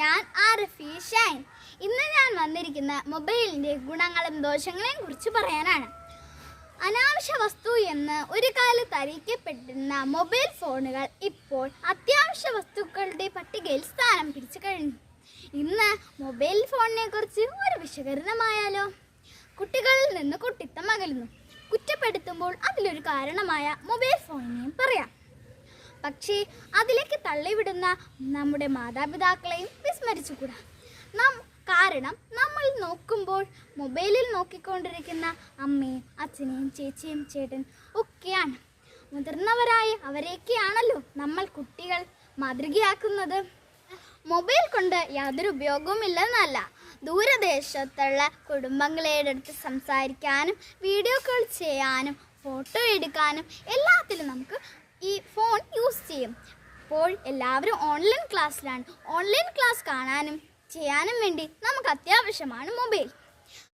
ഞാൻ ആരഫി ഷൈൻ. ഇന്ന് ഞാൻ വന്നിരിക്കുന്ന മൊബൈലിൻ്റെ ഗുണങ്ങളും ദോഷങ്ങളെയും കുറിച്ച് പറയാനാണ്. അനാവശ്യ വസ്തു എന്ന് ഒരു കാലത്ത് അറിയിക്കപ്പെട്ടിരുന്ന മൊബൈൽ ഫോണുകൾ ഇപ്പോൾ അത്യാവശ്യ വസ്തുക്കളുടെ പട്ടികയിൽ സ്ഥാനം പിടിച്ചു കഴിഞ്ഞു. ഇന്ന് മൊബൈൽ ഫോണിനെ കുറിച്ച് ഒരു വിശകലനമായാലോ? കുട്ടികളിൽ നിന്ന് കുട്ടിത്തം അകലുന്നു. കുറ്റപ്പെടുത്തുമ്പോൾ അതിലൊരു കാരണമായ മൊബൈൽ ഫോണിനെയും പറയാം. പക്ഷേ അതിലേക്ക് തള്ളിവിടുന്ന നമ്മുടെ മാതാപിതാക്കളെയും വിസ്മരിച്ചുകൂടാ. കാരണം നമ്മൾ നോക്കുമ്പോൾ മൊബൈലിൽ നോക്കിക്കൊണ്ടിരിക്കുന്ന അമ്മയും അച്ഛനെയും ചേച്ചിയും ചേട്ടൻ ഒക്കെയാണ്. മുതിർന്നവരായ അവരെയൊക്കെയാണല്ലോ നമ്മൾ കുട്ടികൾ മാതൃകയാക്കുന്നത്. മൊബൈൽ കൊണ്ട് യാതൊരു ഉപയോഗവുമില്ലെന്നല്ല, ദൂരദേശത്തുള്ള കുടുംബങ്ങളെ അടുത്ത് സംസാരിക്കാനും വീഡിയോ കോൾ ചെയ്യാനും ഫോട്ടോ എടുക്കാനും എല്ലാത്തിലും നമുക്ക് ഈ ഫോൺ യൂസ് ചെയ്യും. ഇപ്പോൾ എല്ലാവരും ഓൺലൈൻ ക്ലാസ്സിലാണ്. ഓൺലൈൻ ക്ലാസ് കാണാനും ചെയ്യാനും വേണ്ടി നമുക്ക് അത്യാവശ്യമാണ് മൊബൈൽ.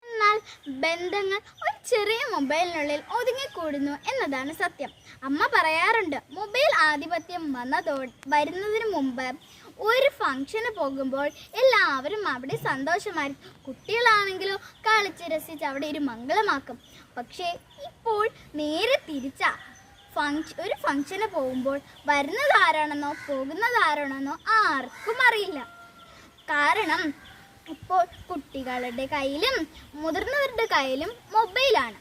എന്നാൽ ബന്ധങ്ങൾ ഒരു ചെറിയ മൊബൈലിനുള്ളിൽ ഒതുങ്ങിക്കൂടുന്നു എന്നതാണ് സത്യം. അമ്മ പറയാറുണ്ട്, മൊബൈൽ ആധിപത്യം വരുന്നതിന് മുമ്പ് ഒരു ഫംഗ്ഷന് പോകുമ്പോൾ എല്ലാവരും അവിടെ സന്തോഷമായിരിക്കും. കുട്ടികളാണെങ്കിലോ കളിച്ച് രസിച്ച് അവിടെ ഒരു മംഗളമാക്കും. പക്ഷേ ഇപ്പോൾ നേരെ തിരിച്ചാ. ഒരു ഫംഗ്ഷന് പോകുമ്പോൾ വരുന്നതാരാണെന്നോ പോകുന്നതാരാണെന്നോ ആർക്കും അറിയില്ല. കാരണം ഇപ്പോൾ കുട്ടികളുടെ കയ്യിലും മുതിർന്നവരുടെ കയ്യിലും മൊബൈലാണ്.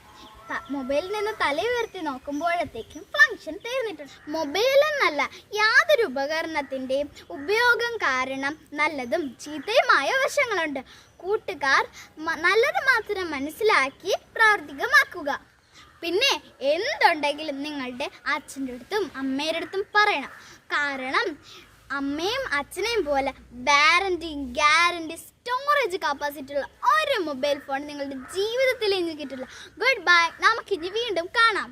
മൊബൈലിൽ നിന്ന് തല ഉയർത്തി നോക്കുമ്പോഴത്തേക്കും ഫംഗ്ഷൻ തീർന്നിട്ടുണ്ട്. മൊബൈൽ എന്നല്ല, യാതൊരു ഉപകരണത്തിൻ്റെയും ഉപയോഗം കാരണം നല്ലതും ചീത്തയുമായ വശങ്ങളുണ്ട്. കൂട്ടുകാർ നല്ലത് മാത്രം മനസ്സിലാക്കി പ്രാവർത്തികമാക്കുക. പിന്നെ എന്തുണ്ടെങ്കിലും നിങ്ങളുടെ അച്ഛൻ്റെ അടുത്തും അമ്മയുടെ അടുത്തും പറയണം. കാരണം അമ്മയും അച്ഛനെയും പോലെ ഗ്യാരണ്ടി സ്റ്റോറേജ് കപ്പാസിറ്റി ഉള്ള ഒരു മൊബൈൽ ഫോൺ നിങ്ങളുടെ ജീവിതത്തിൽ ഇനി കിട്ടില്ല. Good bye. നമുക്കിനി വീണ്ടും കാണാം.